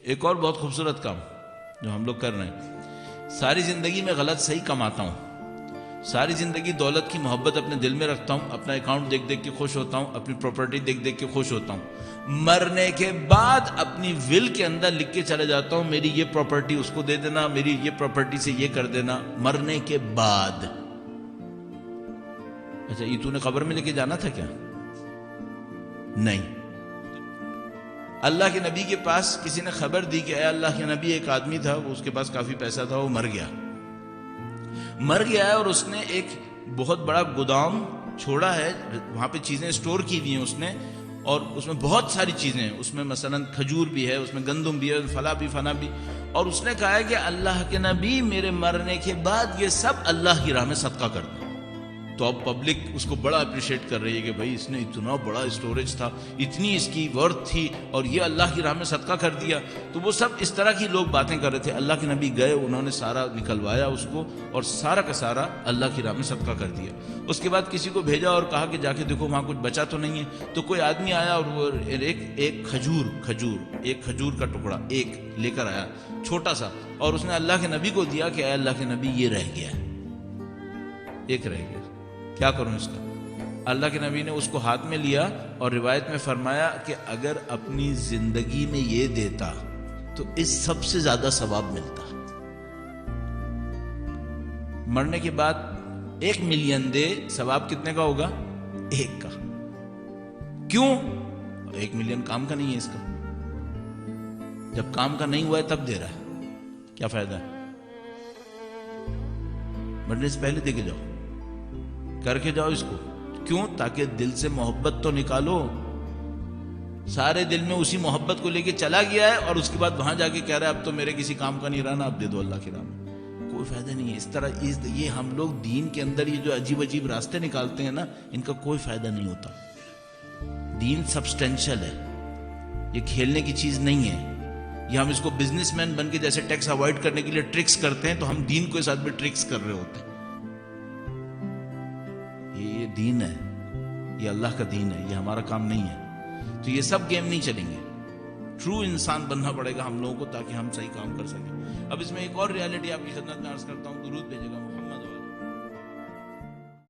ایک اور بہت خوبصورت کام جو ہم لوگ کر رہے ہیں، ساری زندگی میں غلط صحیح کماتا ہوں، ساری زندگی دولت کی محبت اپنے دل میں رکھتا ہوں، اپنا اکاؤنٹ دیکھ دیکھ کے خوش ہوتا ہوں، اپنی پراپرٹی دیکھ دیکھ کے خوش ہوتا ہوں، مرنے کے بعد اپنی ول کے اندر لکھ کے چلے جاتا ہوں میری یہ پراپرٹی اس کو دے دینا، میری یہ پراپرٹی سے یہ کر دینا، مرنے کے بعد۔ اچھا یہ تو نے قبر میں لے کے جانا تھا کیا؟ نہیں۔ اللہ کے نبی کے پاس کسی نے خبر دی کہ اے اللہ کے نبی، ایک آدمی تھا، وہ اس کے پاس کافی پیسہ تھا، وہ مر گیا ہے اور اس نے ایک بہت بڑا گودام چھوڑا ہے، وہاں پہ چیزیں سٹور کی ہوئی ہیں اس نے، اور اس میں بہت ساری چیزیں ہیں، اس میں مثلا کھجور بھی ہے، اس میں گندم بھی ہے، فلا بھی فنا بھی، اور اس نے کہا ہے کہ اللہ کے نبی میرے مرنے کے بعد یہ سب اللہ کی راہ میں صدقہ کر دو۔ تو اب پبلک اس کو بڑا اپریشیٹ کر رہی ہے کہ بھائی اس نے اتنا بڑا اسٹوریج تھا، اتنی اس کی ورتھ تھی، اور یہ اللہ کی راہ میں صدقہ کر دیا۔ تو وہ سب اس طرح کی لوگ باتیں کر رہے تھے۔ اللہ کے نبی گئے، انہوں نے سارا نکلوایا اس کو، اور سارا کا سارا اللہ کی راہ میں صدقہ کر دیا۔ اس کے بعد کسی کو بھیجا اور کہا کہ جا کے دیکھو وہاں کچھ بچا تو نہیں ہے۔ تو کوئی آدمی آیا اور وہ ایک کھجور کا ٹکڑا ایک لے کر آیا، چھوٹا سا، اور اس نے اللہ کے نبی کو دیا کہ اے اللہ کے نبی یہ رہ گیا، ایک رہ گیا، کیا کروں اس کا؟ اللہ کے نبی نے اس کو ہاتھ میں لیا اور روایت میں فرمایا کہ اگر اپنی زندگی میں یہ دیتا تو اس سب سے زیادہ ثواب ملتا۔ مرنے کے بعد 1 ملین دے، ثواب کتنے کا ہوگا؟ 1 کا۔ کیوں؟ 1 ملین کام کا نہیں ہے اس کا، جب کام کا نہیں ہوا ہے تب دے رہا ہے، کیا فائدہ ہے؟ مرنے سے پہلے دے کے جاؤ، کر کے جاؤ اس کو۔ کیوں؟ تاکہ دل سے محبت تو نکالو۔ سارے دل میں اسی محبت کو لے کے چلا گیا ہے، اور اس کے بعد وہاں جا کے کہہ رہا ہے اب تو میرے کسی کام کا نہیں رہنا، اب دے دو اللہ کی راہ میں۔ کوئی فائدہ نہیں ہے اس طرح۔ یہ ہم لوگ دین کے اندر یہ جو عجیب عجیب راستے نکالتے ہیں نا، ان کا کوئی فائدہ نہیں ہوتا۔ دین سبسٹینشل ہے، یہ کھیلنے کی چیز نہیں ہے۔ یہ ہم اس کو بزنس مین بن کے جیسے ٹیکس اوائڈ کرنے کے لیے ٹرکس کرتے ہیں، تو ہم دین کو ساتھ میں ٹرکس کر رہے ہوتے ہیں۔ یہ دین ہے، یہ اللہ کا دین ہے، یہ ہمارا کام نہیں ہے۔ تو یہ سب گیم نہیں چلیں گے، ٹرو انسان بننا پڑے گا ہم لوگوں کو تاکہ ہم صحیح کام کر سکیں۔ اب اس میں ایک اور ریالٹی آپ کی خدمت میں عرض کرتا ہوں، درود بھیجے گا محمد